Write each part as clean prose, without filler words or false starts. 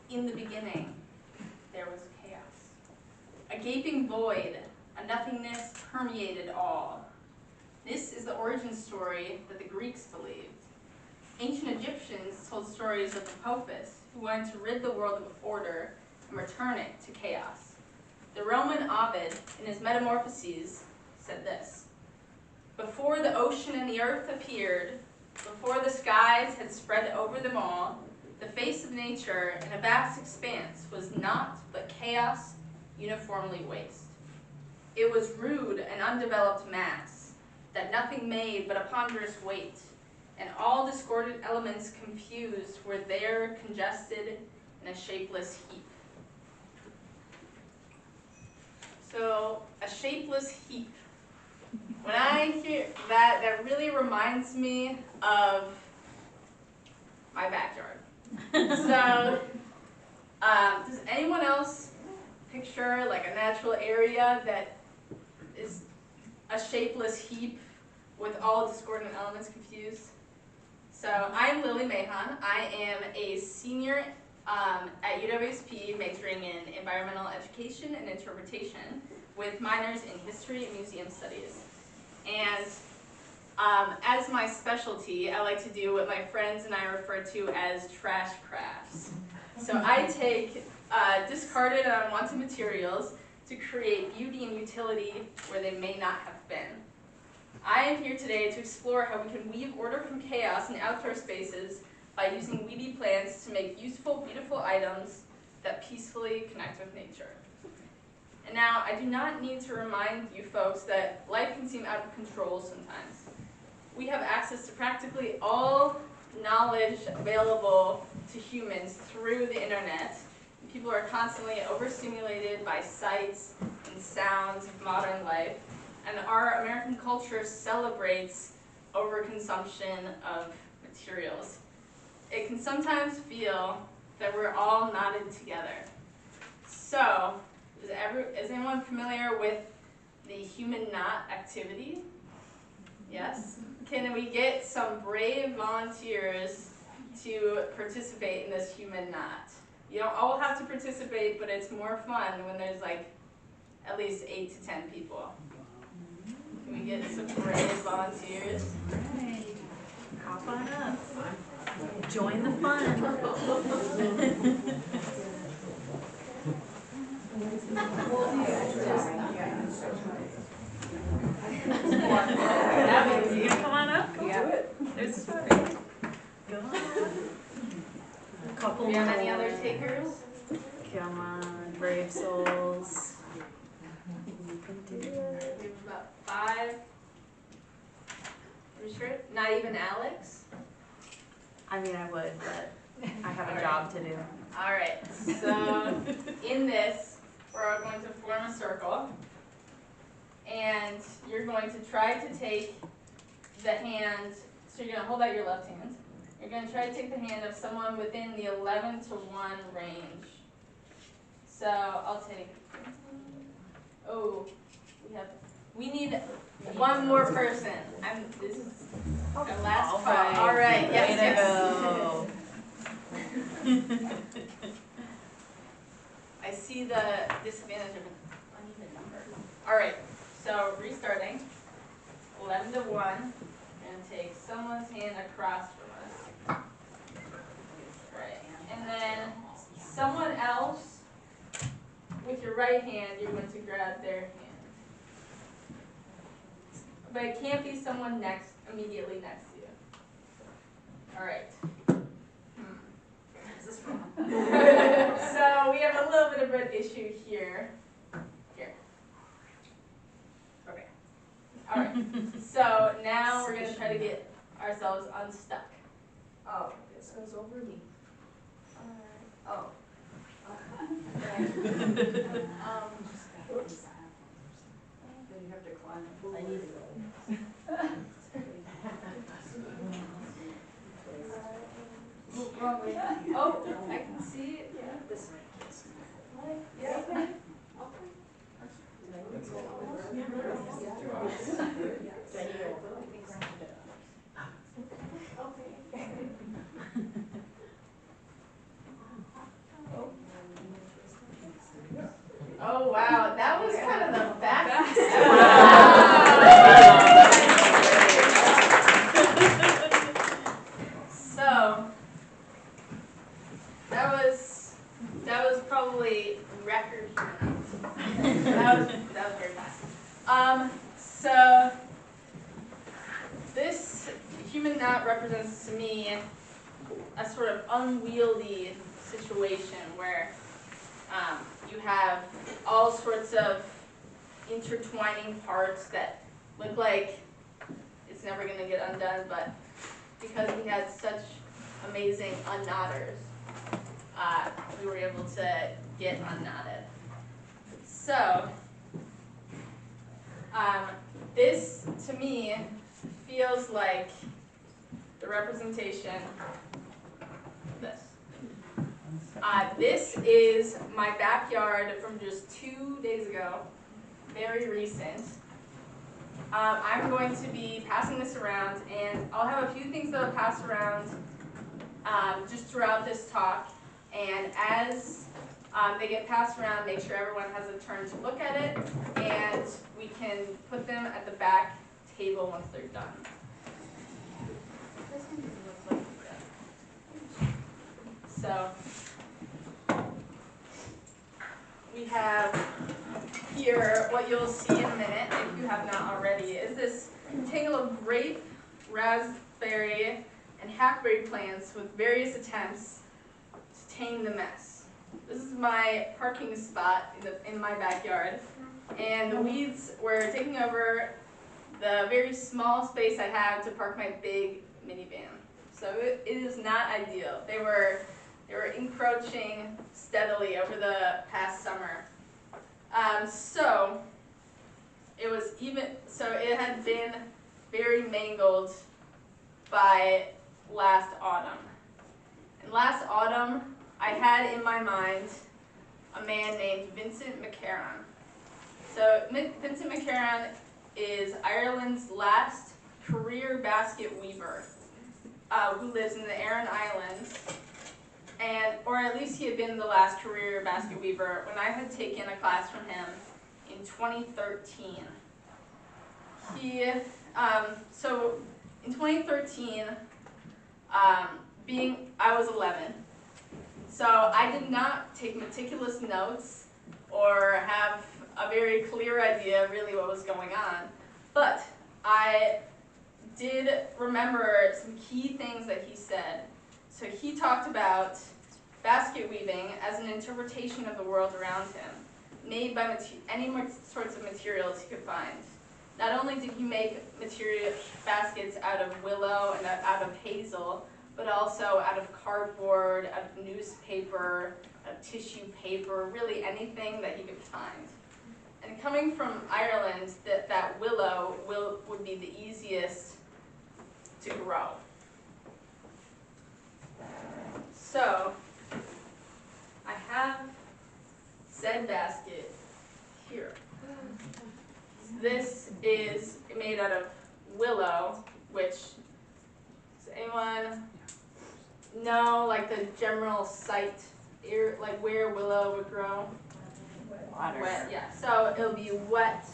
In the beginning, there was chaos. A gaping void, a nothingness permeated all. This is the origin story that the Greeks believed. Ancient Egyptians told stories of Apophis, who wanted to rid the world of order and return it to chaos. The Roman Ovid, in his Metamorphoses, said this: "Before the ocean and the earth appeared, before the skies had spread over them all, the face of nature in a vast expanse was naught but chaos, uniformly waste. It was rude and undeveloped mass, that nothing made but a ponderous weight, and all discordant elements confused were there congested in a shapeless heap." So, a shapeless heap. When I hear that, that really reminds me of my backyard. So, does anyone else picture like a natural area that is a shapeless heap with all discordant elements confused? So, I'm Lilly Mahon. I am a senior at UWSP, majoring in environmental education and interpretation with minors in history and museum studies. And as my specialty, I like to do what my friends and I refer to as trash crafts. So I take discarded and unwanted materials to create beauty and utility where they may not have been. I am here today to explore how we can weave order from chaos in outdoor spaces by using weedy plants to make useful, beautiful items that peacefully connect with nature. And now, I do not need to remind you folks that life can seem out of control sometimes. We have access to practically all knowledge available to humans through the internet. People are constantly overstimulated by sights and sounds of modern life, and our American culture celebrates overconsumption of materials. It can sometimes feel that we're all knotted together. So, is anyone familiar with the human knot activity? Yes? Can we get some brave volunteers to participate in this human knot? You don't all have to participate, but it's more fun when there's like at least 8 to 10 people. Can we get some brave volunteers? Right. Hop on up. Join the fun. You gonna come on up? Yeah. Do it. There's a story. Go on. A couple Do you have more. any other takers? Come on, brave souls. You can do it. We have about 5. Are you sure? Not even Alex? I mean, I would, but I have a job to do. All right, so in this, we're going to form a circle, and you're going to try to take the hand, so you're going to hold out your left hand. You're going to try to take the hand of someone within the 11 to 1 range. So I'll take, we need one more person. This is our last call. Right. All right, yes, Way to yes. go. I see the disadvantage of an uneven number. All right, so restarting. 11 to 1. We're going to take someone's hand across from us. Right, and then someone else with your right hand, you're going to grab their hand. But it can't be someone immediately next to you. All right. Is this wrong? So we have a little bit of an issue here. Here. Okay. All right. So now we're going to try to get ourselves unstuck. Oh, this goes over me. Oh. Right. Oops. Then you have to climb. I need to Wrong way. Oh, I can see it. Yeah, this way. Yeah. Okay. So that was probably record human. that was very fast. So this human knot represents to me a sort of unwieldy situation where you have all sorts of intertwining parts that look like it's never going to get undone, but because we had such amazing unknotters, we were able to get unknotted. So this, to me, feels like the representation of this. This is my backyard from just 2 days ago, very recent. I'm going to be passing this around, and I'll have a few things that I'll pass around just throughout this talk. And as they get passed around, make sure everyone has a turn to look at it, and we can put them at the back table once they're done. This one doesn't look like that. So we have here what you'll see in a minute, if you have not already, is this tangle of grape, raspberry, and hackberry plants with various attempts to tame the mess. This is my parking spot in my backyard, and the weeds were taking over the very small space I have to park my big minivan. So it is not ideal. They were encroaching steadily over the past summer. So it had been very mangled by last autumn. And last autumn, I had in my mind a man named Vincent McCarron. So Vincent McCarron is Ireland's last career basket weaver who lives in the Aran Islands. Or at least he had been the last career basket weaver when I had taken a class from him in 2013. So in 2013, I was 11, so I did not take meticulous notes or have a very clear idea really what was going on, but I did remember some key things that he said. So he talked about basket weaving as an interpretation of the world around him, made by any sorts of materials he could find. Not only did he make baskets out of willow and out of hazel, but also out of cardboard, out of newspaper, out of tissue paper, really anything that he could find. And coming from Ireland, that willow would be the easiest to grow. So I have said basket here. This is made out of willow, which, does anyone know like the general site, like where willow would grow? Water. Wet, yeah. So it'll be wet,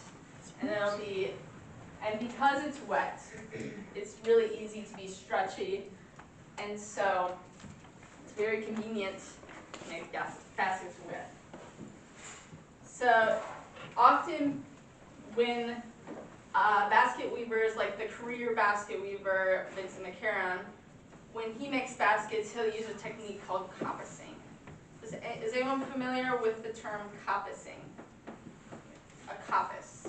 and because it's wet, it's really easy to be stretchy, and so it's very convenient to make baskets wet. So often when basket weavers, like the career basket weaver Vincent McCarron, when he makes baskets, he'll use a technique called coppicing. Is anyone familiar with the term coppicing? A coppice.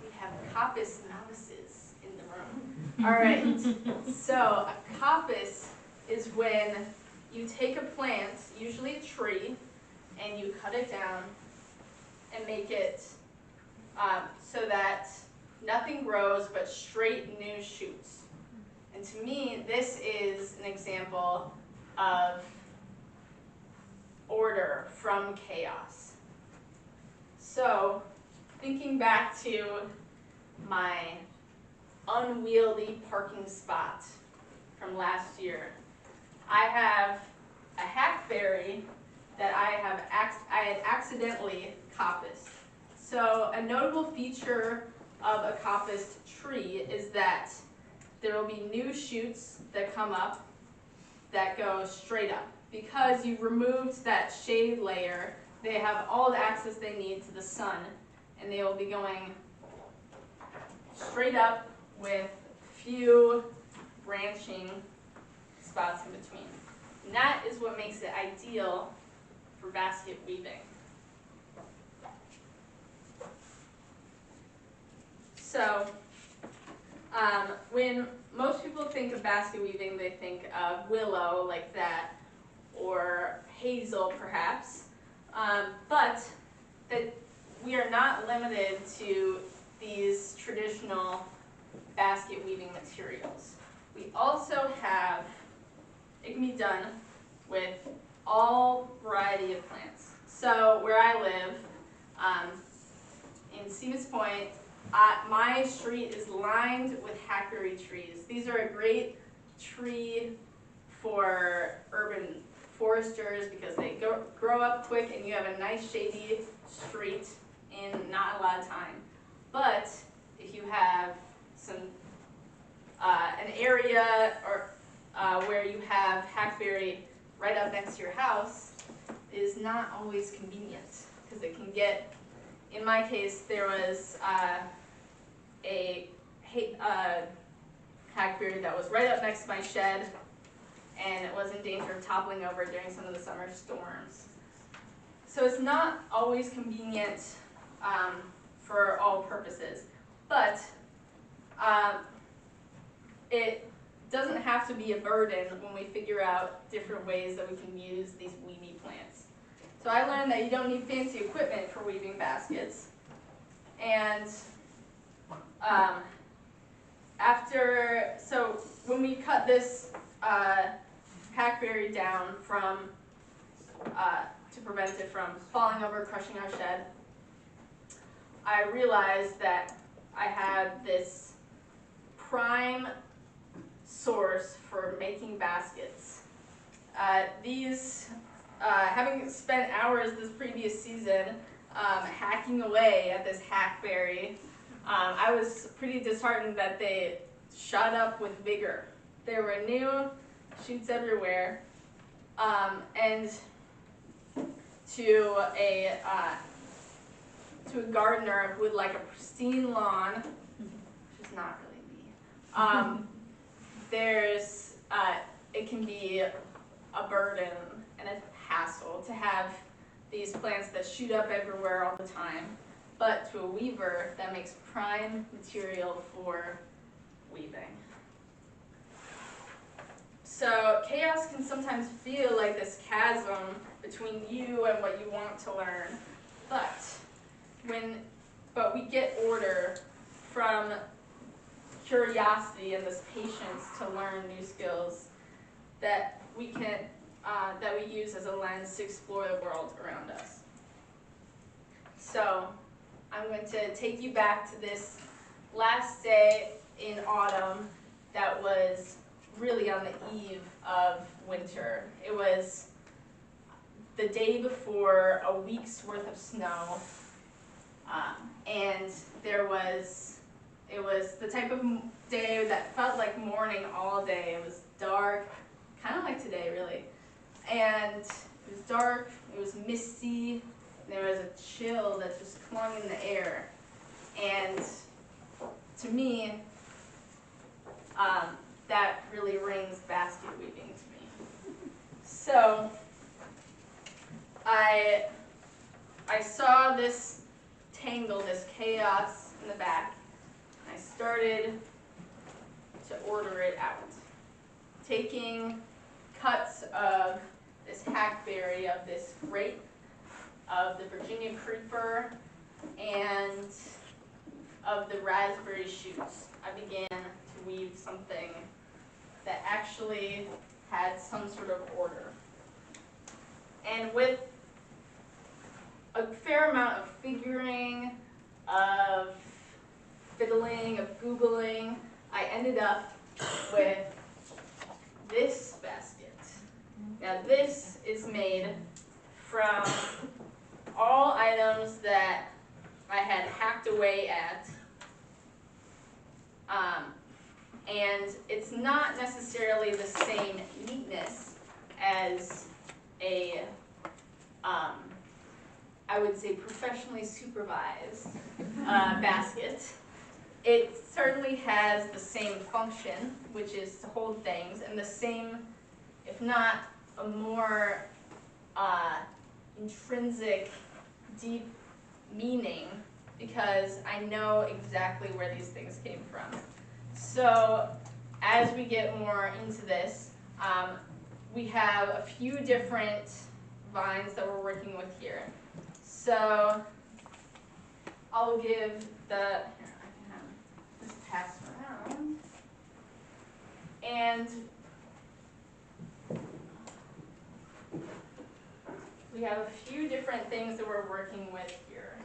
We have coppice novices in the room. All right, so a coppice is when you take a plant, usually a tree, and you cut it down and make it so that nothing grows but straight new shoots. And to me, this is an example of order from chaos. So, thinking back to my unwieldy parking spot from last year, I have a hackberry that I had accidentally coppiced. So a notable feature of a coppiced tree is that there will be new shoots that come up that go straight up. Because you removed that shade layer, they have all the access they need to the sun, and they will be going straight up with few branching spots in between. And that is what makes it ideal for basket weaving. So, when most people think of basket weaving, they think of willow like that, or hazel perhaps, but that we are not limited to these traditional basket weaving materials. We also have, it can be done with all variety of plants. So where I live, in Stevens Point, my street is lined with hackberry trees. These are a great tree for urban foresters because they grow up quick and you have a nice shady street in not a lot of time. But if you have some an area or where you have hackberry right up next to your house, it is not always convenient because it can get, in my case, there was a hackberry that was right up next to my shed, and it was in danger of toppling over during some of the summer storms. So it's not always convenient for all purposes, but it doesn't have to be a burden when we figure out different ways that we can use these weedy plants. So I learned that you don't need fancy equipment for weaving baskets, and so when we cut this hackberry down from to prevent it from falling over, crushing our shed, I realized that I had this prime source for making baskets. Having spent hours this previous season hacking away at this hackberry, I was pretty disheartened that they shot up with vigor. There were new shoots everywhere, and to a gardener who would like a pristine lawn, which is not really me, it can be a burden and a hassle to have these plants that shoot up everywhere all the time. But to a weaver, that makes prime material for weaving. So chaos can sometimes feel like this chasm between you and what you want to learn. But we get order from curiosity and this patience to learn new skills that we use as a lens to explore the world around us. So I'm going to take you back to this last day in autumn that was really on the eve of winter. It was the day before a week's worth of snow, and it was the type of day that felt like morning all day. It was dark, kind of like today really, and it was dark, it was misty, there was a chill that just clung in the air, and to me, that really rings basket weaving to me. So I saw this tangle, this chaos in the back, and I started to order it out. Taking cuts of this hackberry, of this grape, of the Virginia creeper, and of the raspberry shoots, I began to weave something that actually had some sort of order. And with a fair amount of figuring, of fiddling, of Googling, I ended up with this basket. Now this is made from all items that I had hacked away at And it's not necessarily the same neatness as a, I would say, professionally supervised basket. It certainly has the same function, which is to hold things, and the same, if not a more intrinsic, deep meaning, because I know exactly where these things came from. So as we get more into this, we have a few different vines that we're working with here. So I'll give the, here, I can have this pass around. And we have a few different things that we're working with here.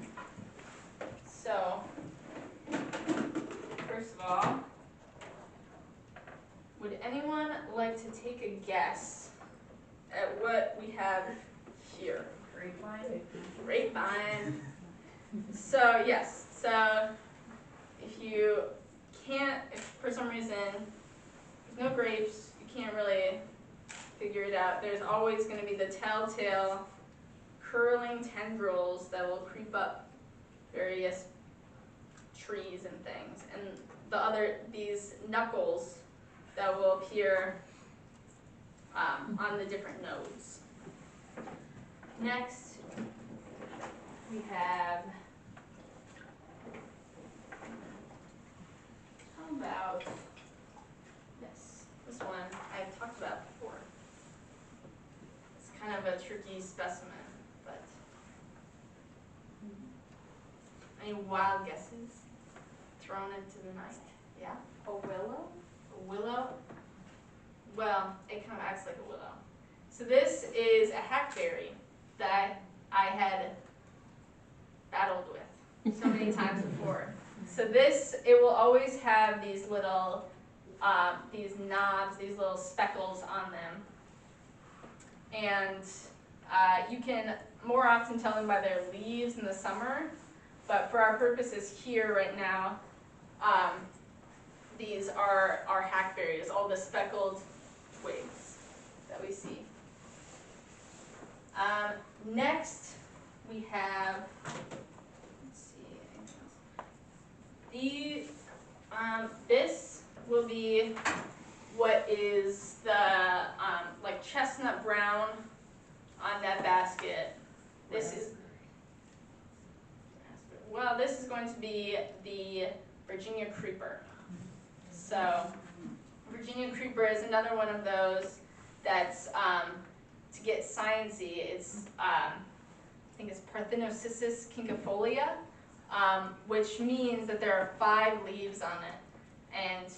So, first of all, would anyone like to take a guess at what we have here? Grapevine. Grapevine. So yes, so if you can't, if for some reason there's no grapes, you can't really figure it out, there's always going to be the telltale curling tendrils that will creep up various trees and things, and these knuckles that will appear on the different nodes. Next, we have, how about this one I've talked about before. It's kind of a tricky specimen, but any wild guesses thrown into the night? Yeah? A willow? A willow? Well, it kind of acts like a willow. So this is a hackberry that I had battled with so many times before. So this, it will always have these little, these knobs, these little speckles on them. And you can more often tell them by their leaves in the summer, but for our purposes here right now, these are hackberries, all the speckled twigs that we see. Next, we have, let's see, anything else? This will be what is the like chestnut brown on that basket. This is, well, this is going to be the Virginia creeper. So Virginia creeper is another one of those that's, to get sciencey, it's, I think it's Parthenocissus quinquefolia, which means that there are 5 leaves on it. And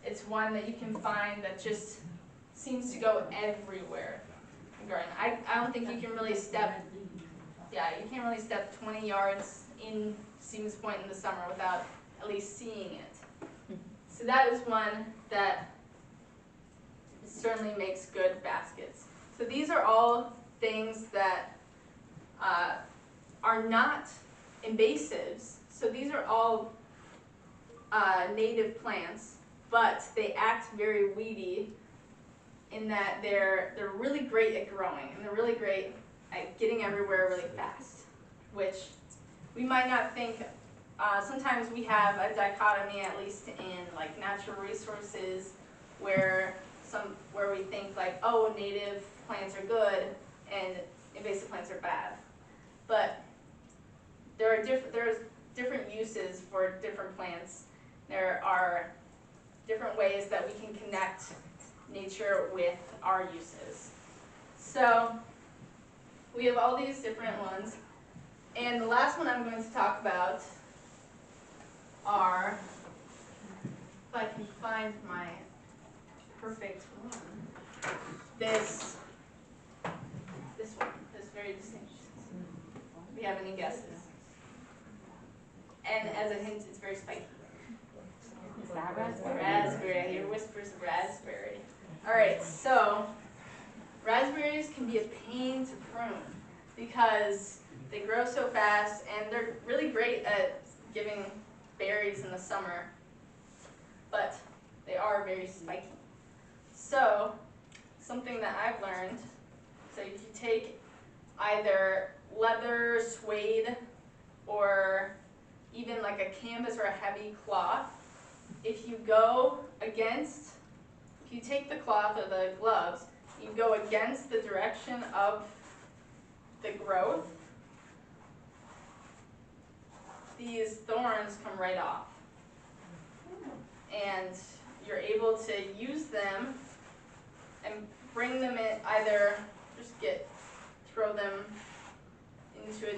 it's one that you can find that just seems to go everywhere in the garden. I don't think you can really step, yeah, you can't really step 20 yards in Stevens Point in the summer without at least seeing it. So that is one that certainly makes good baskets. So these are all things that are not invasives. So these are all native plants, but they act very weedy in that they're really great at growing, and they're really great at getting everywhere really fast, which we might not think. Sometimes we have a dichotomy, at least in like natural resources, where we think like, oh, native plants are good and invasive plants are bad. But there's different uses for different plants. There are different ways that we can connect nature with our uses. So we have all these different ones. And the last one I'm going to talk about are, if I can find my perfect one, this one, this very distinct. Do you have any guesses? And as a hint, it's very spiky. Is that raspberry? Raspberry, I hear whispers of raspberry. All right, so raspberries can be a pain to prune because they grow so fast and they're really great at giving berries in the summer. But they are very spiky. So something that I've learned, so if you take either leather, suede, or even like a canvas or a heavy cloth, if you take the cloth or the gloves, you go against the direction of the growth, these thorns come right off. And you're able to use them and bring them in, either throw them into a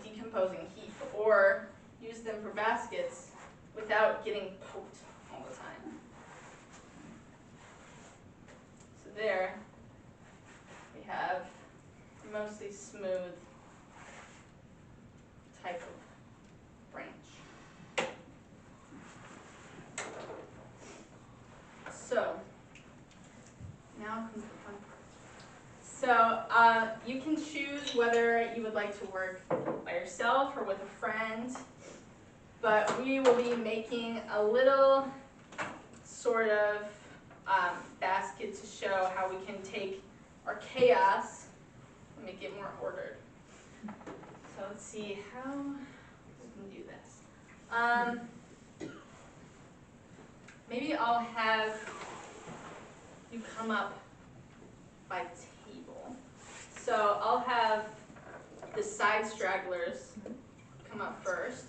decomposing heap, or use them for baskets without getting poked all the time. So there we have a mostly smooth type of branch. So now comes the fun part. So you can choose whether you would like to work by yourself or with a friend, but we will be making a little sort of basket to show how we can take our chaos and make it more ordered. So let's see how we can do this. Maybe I'll have you come up by table. So I'll have the side stragglers come up first.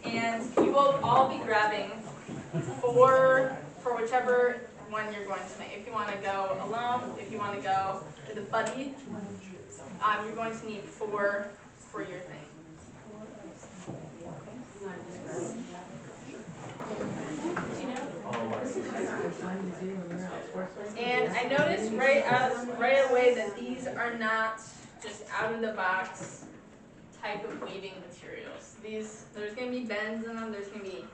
And you will all be grabbing four for whichever one you're going to make. If you want to go alone, if you want to go with a buddy, you're going to need four for your thing. And I noticed right away that these are not just out of the box type of weaving materials. There's going to be bends in them, there's going to be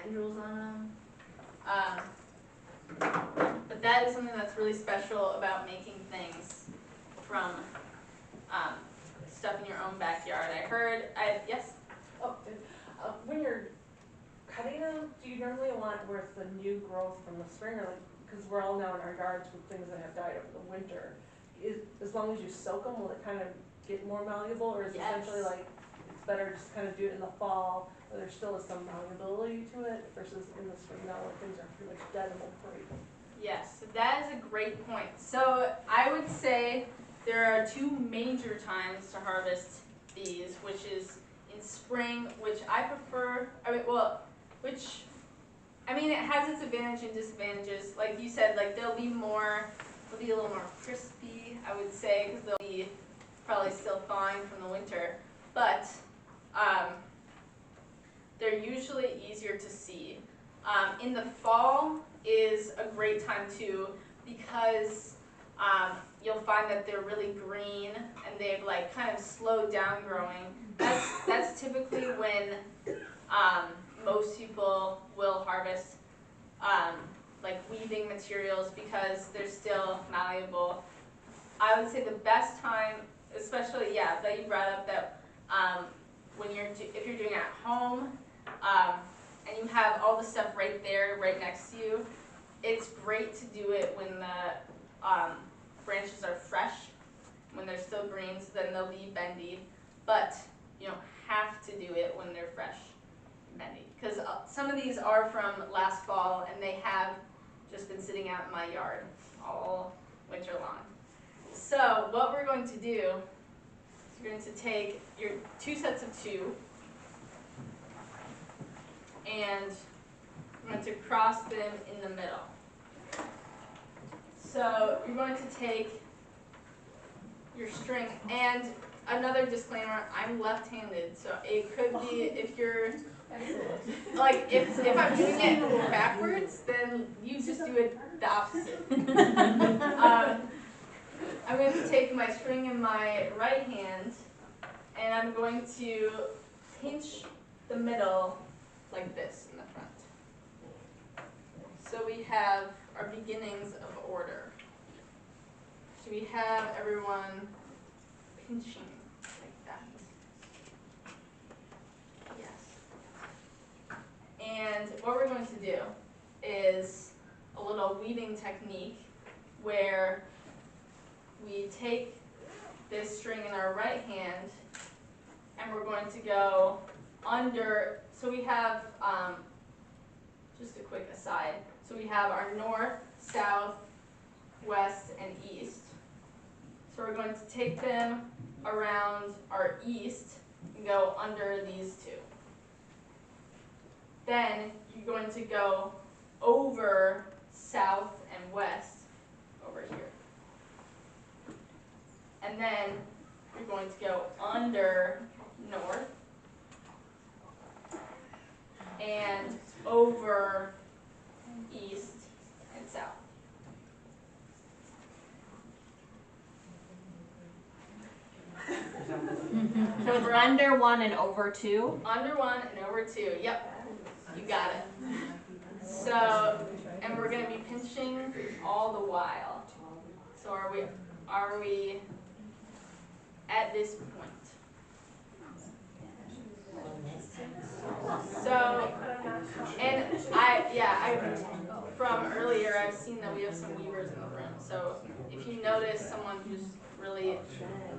tendrils on them. But that is something that's really special about making things from stuff in your own backyard. Yes? When you're cutting them, do you normally want where it's the new growth from the spring, or because we're all now in our yards with things that have died over the winter, as long as you soak them, will it kind of get more malleable, or is it essentially like it's better just kind of do it in the fall where there still is some malleability to it versus in the spring now where things are pretty much dead and will break? Yes, that is a great point. So I would say there are two major times to harvest these, which is in spring, which I prefer. It has its advantages and disadvantages. Like you said, they'll be a little more crispy, I would say, because they'll be probably still thawing from the winter. But they're usually easier to see. In the fall is a great time too, because you'll find that they're really green and they've kind of slowed down growing. That's typically when most people will harvest weaving materials because they're still malleable. I would say the best time, especially that you brought up that if you're doing it at home and you have all the stuff right there, right next to you, it's great to do it when the branches are fresh, when they're still green, so then they'll be bendy. But you don't have to do it when they're fresh and bendy, because some of these are from last fall and they have just been sitting out in my yard all winter long. So what we're going to do is we're going to take your two sets of two and we're going to cross them in the middle. So you're going to take your string, and another disclaimer, I'm left-handed, so it could be if you're if I'm doing it backwards, then you just do it the opposite. I'm going to take my string in my right hand and I'm going to pinch the middle like this in the front. So we have our beginnings of order. So we have everyone pinching like that. Yes. And what we're going to do is a little weaving technique where we take this string in our right hand and we're going to go under, so we have, just a quick aside, so we have our north, south, west, and east. So we're going to take them around our east and go under these two. Then you're going to go over south and west over here. And then you're going to go under north and over east and south. So it's under 1 and over 2? Under 1 and over 2. Yep, you got it. So, and we're going to be pinching all the while. So are we at this point? So, and from earlier, I've seen that we have some weavers in the room. So if you notice someone who's really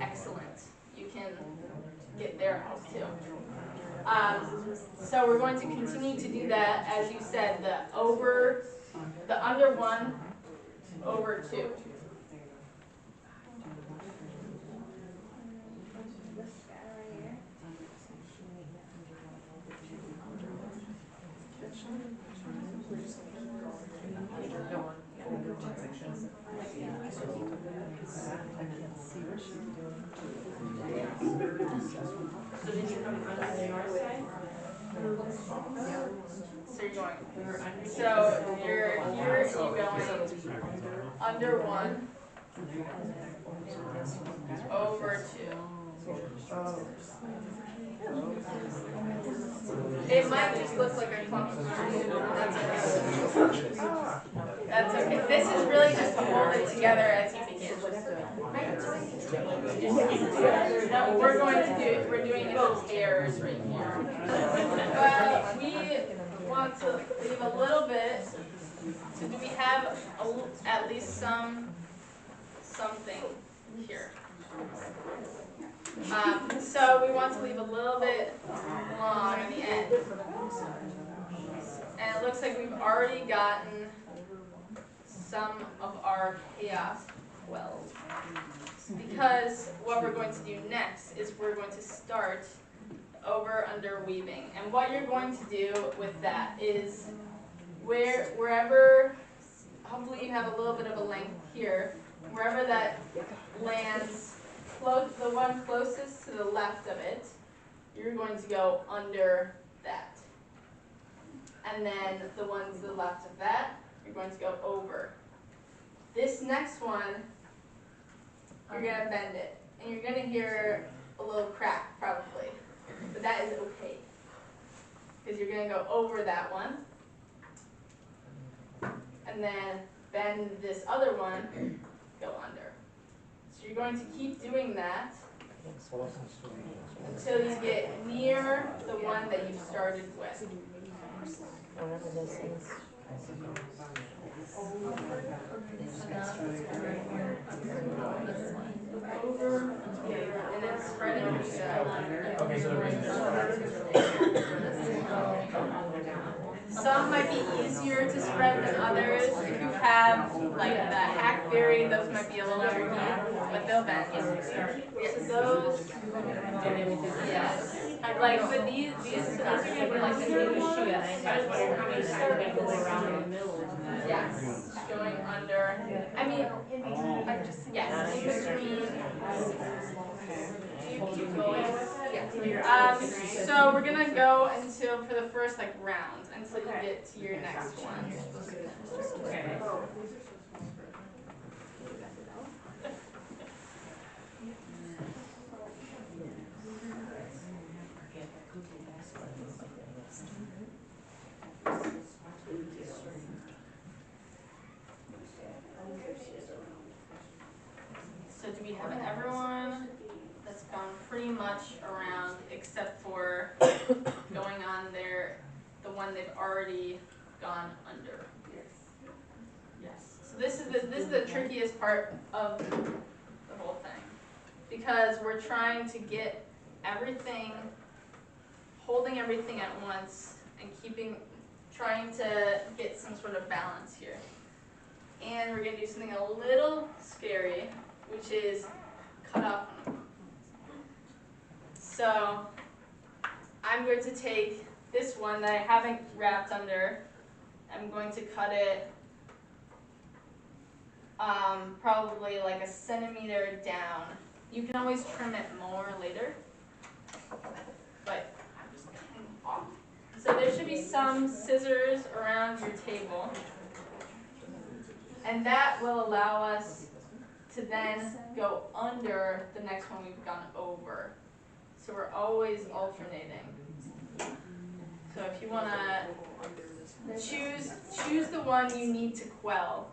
excellent, you can get their help too. So we're going to continue to do that, as you said, the under 1, over 2. This guy right here. So did you come from the north side? So you're going. So you're going under 1, over 2. It might just look like a clump of trees. That's okay. That's okay. This is really just to hold it together as you begin. No, we're doing it in pairs right here. We want to leave a little bit. So do we have at least something here? So we want to leave a little bit long in the end. And it looks like we've already gotten some of our chaos quelled. Because what we're going to do next is we're going to start over under weaving. And what you're going to do with that is wherever, hopefully you have a little bit of a length here, wherever that lands, the one closest to the left of it, you're going to go under that. And then the one to the left of that, you're going to go over. This next one, you're going to bend it. And you're going to hear a little crack, probably. But that is okay. Because you're going to go over that one. And then bend this other one, go under. So you're going to keep doing that until you get near the one that you started with. Whatever this is. Over, and then spreading the side. Okay, so the reason Some might be easier to spread than others. If you have like the hackberry, those might be a little tricky, but they'll bend. Yeah, those, yes. Like, but these are gonna be like the new shoes. Yes, going under. I mean, yes, in between. You keep going with it. Yes. So we're gonna go until for the first like round until you get to your next one. Okay. So do we have everyone that's gone pretty much around except for going on the one when they've already gone under. Yes. So this is the trickiest part of the whole thing, because we're trying to get everything, holding everything at once, and trying to get some sort of balance here. And we're gonna do something a little scary, which is cut off on a hook. So I'm going to take this one that I haven't wrapped under. I'm going to cut it probably like a centimeter down. You can always trim it more later, but I'm just cutting off. So there should be some scissors around your table, and that will allow us to then go under the next one we've gone over. So we're always alternating. So if you want to choose the one you need to quell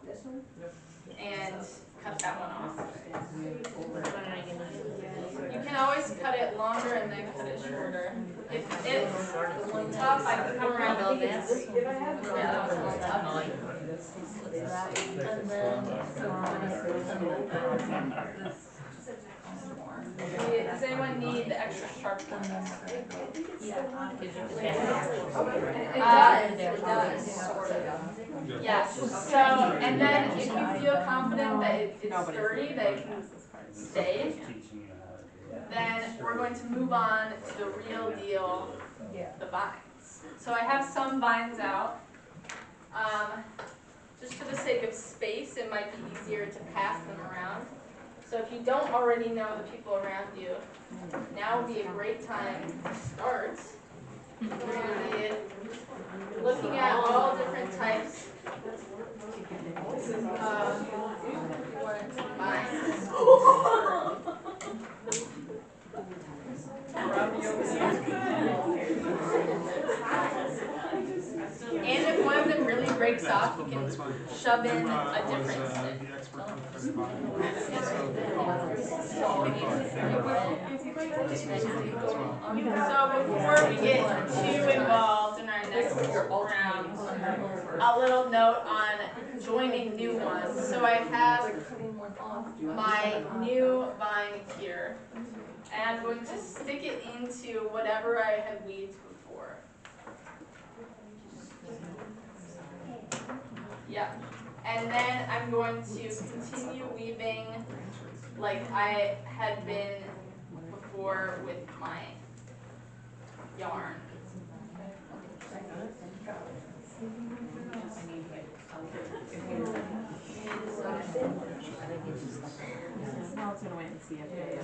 and cut that one off. You can always cut it longer and then cut it shorter. If it's tough, I can come around all this. If I had Does anyone need the extra sharp one? It does. Yes. So, and then if you feel confident that it's sturdy, that it can stay, then we're going to move on to the real deal, the vines. So I have some vines out. Just for the sake of space, it might be easier to pass them around. So if you don't already know the people around you, now would be a great time to start. We're going to be looking at all different types of vines. And if one of them really breaks off, you can shove in a different stick. So before we get too involved in our next round, a little note on joining new ones. So I have my new vine here, and I'm going to stick it into whatever I had weaved before. Yeah. And then I'm going to continue weaving like I had been before with my yarn. Now it's gonna wait and see if they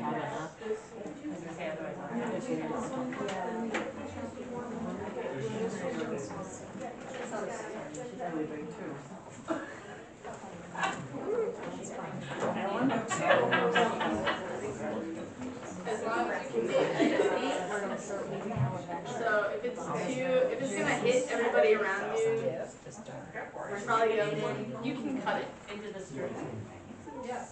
have enough. As long as you can make it. So if it's gonna hit everybody around you, we're probably gonna, you can cut it into the string. Yeah.